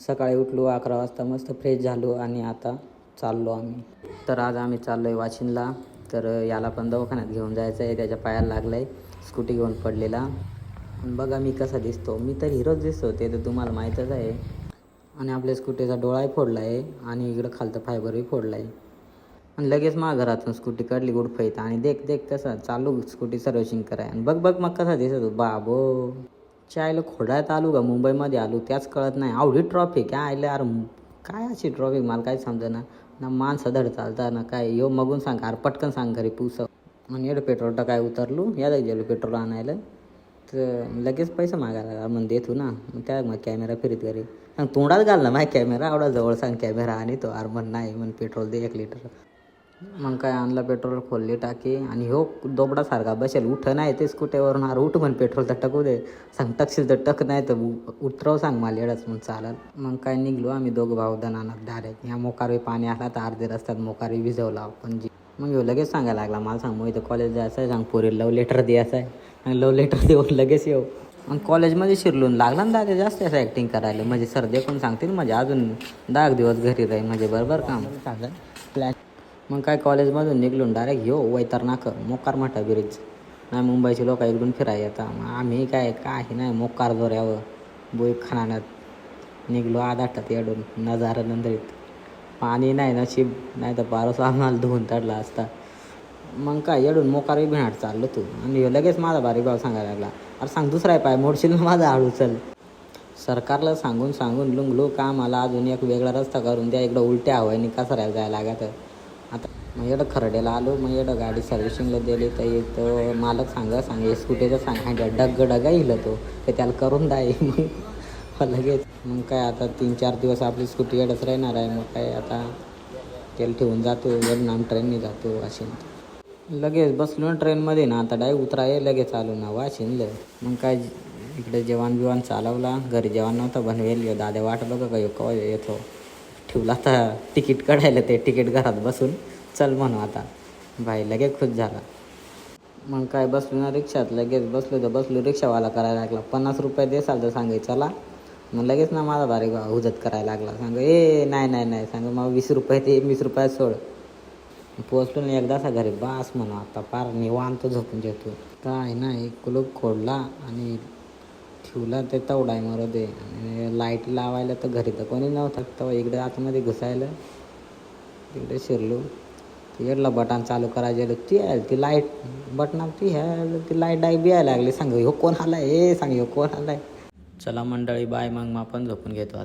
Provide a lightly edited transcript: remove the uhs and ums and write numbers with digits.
सकाळी उठलो 11 वाजता, मस्त फ्रेश झालो आणि आता चाललो आम्ही. तर आज आम्ही चाललो आहे वाशिमला. तर याला पण दवाखान्यात घेऊन जायचं आहे, त्याच्या पायाला लागलं आहे, स्कूटी घेऊन पडलेला. बघा मी कसा दिसतो, मी तर हिरोच दिसतो, ते तर तुम्हाला माहीतच आहे. आणि आपल्या स्कूटीचा डोळाही फोडला आहे आणि इकडं खालतं फायबरही फोडला आहे. आणि लगेच माझ्या घरातून स्कूटी काढली गुडफईत आणि देख कसं चालू स्कूटी सर्व्हिसिंग कराय. आणि बघ मग कसा दिसत हो बाबो. चायला खोडायत आलो का मुंबईमध्ये आलो त्याच कळत नाही. आवडी ट्रॉफिक काय आलं यार, काय अशी ट्रॉफिक मला काय समजेना ना. माणसं धड चालता ना काय. यो मगून सांग अरे पटकन सांग घरी पुसव. आणि एवढं पेट्रोल टाकाय उतरलो, याला गेलो पेट्रोल आणायला. तर लगेच पैसे मागायला लागला, मग देतो ना. मग त्या मग कॅमेरा फिरत घरी आणि तोंडात घालला माझ्या कॅमेरा. आवडा जवळ सांग कॅमेरा आणि तो अरे म्हण नाही म्हण पेट्रोल दे 1 लिटर. मग काय आणलं पेट्रोल, खोलली टाकी आणि हो दोबडासारखा बसेल. उठ नाही ते स्कूटीवरून, अरे उठ म्हण पेट्रोल तर टकू दे. सांग टकशील तर टक, नाही तर उतरव सांग मला येडच मग चालेल. मग काय निघलो आम्ही दोघं भाऊ दणानात डायरेक्ट. ह्या मोकारवी पाणी आला तर अर्धे रस्त्यात मोकारवी भिजवला आपण जी. मग येऊ लगेच सांगायला लागला मला, सांग मग इथं कॉलेज जायचं आहे, सांग पोरी लव लेटर द्यायचं आहे. आणि लव लेटर देऊन लगेच येऊ. आणि कॉलेजमध्ये शिरलून लागला ना दादा जास्त असं ॲक्टिंग करायला. म्हणजे सर देखून सांगतील म्हणजे अजून 10 दिवस घरी राहील म्हणजे बरोबर काम सांगा प्लॅन. मग काय कॉलेजमधून निघलून डायरेक्ट घेऊ वैतरणाक मोकार मोठा ब्रिज. नाही मुंबईचे लोक इकडून फिरायला येतात, मग आम्ही काय नाही मोकार जोऱ्यावर बोई खाण्यात निघलो आदाटात येडून नजारा नंदरीत. पाणी नाही नशीब, नाही तर पारोस आम्हाला धुवून तडला असता. मग काय येडून मोकारही भिणाट चाललो तू. आणि लगेच माझा बारीक भाव सांगायला लागला, अरे सांग दुसरा पाय मोडशील ना माझा हळू चल. सरकारला सांगून लुंगलो का मला अजून एक वेगळा रस्ता करून द्या, इकडं उलट्या हवायनी कसाऱ्याला जायला लागत. आता मग एवढं खरड्याला आलो, मग एवढं गाडी सर्व्हिसिंगला दिली तर एक मालक सांग स्कूटीचं सांग डग्गा येईल तो ते त्याला करून द्याय. मग लगेच मग काय आता 3-4 दिवस आपली स्कूटी एवढंच राहणार आहे. मग काय आता तेल ठेवून जातो एवढं आम ट्रेनने जातो वाशिम. लगेच बसलो ना ट्रेनमध्ये ना, आता डाय उतराय लगेच आलो ना वाशिमला. मग काय इकडे जेवण चालवला, घरी जेवण नव्हतं बनवेल. दादा वाट बघा का केव्हा येतो. ठेवला आता तिकीट काढायला, ते तिकीट घरात बसून चल म्हणू आता. भाई लगेच खुश झाला. मग काय बसलो ना रिक्षात, लगेच बसलो रिक्षावाला करायला लागला 50 रुपये देसाल तर सांगाय चला. मग लगेच ना माझा बारीक हुजत करायला लागला, सांग नाही सांग मग 20 रुपये ते 20 रुपयात सोड. पोचलो ना एकदासा घरी बास म्हणू आता पार निवांत झोपून घेतो. काय नाही कुलूप खोडला आणि ठेवला ते तवडाय मरदे. आणि लाईट लावायला तर घरी तर कोणी नव्हतं. तेव्हा इकडे आतमध्ये घुसायला तिकडे शिरलो. इकडला बटन चालू करायला ती लाईट बटना ती लाईट बी यायला लागली. सांग हो कोण आलाय, सांग हो कोण आलाय. चला मंडळी बाय, मग आपण झोपून घेतो आता.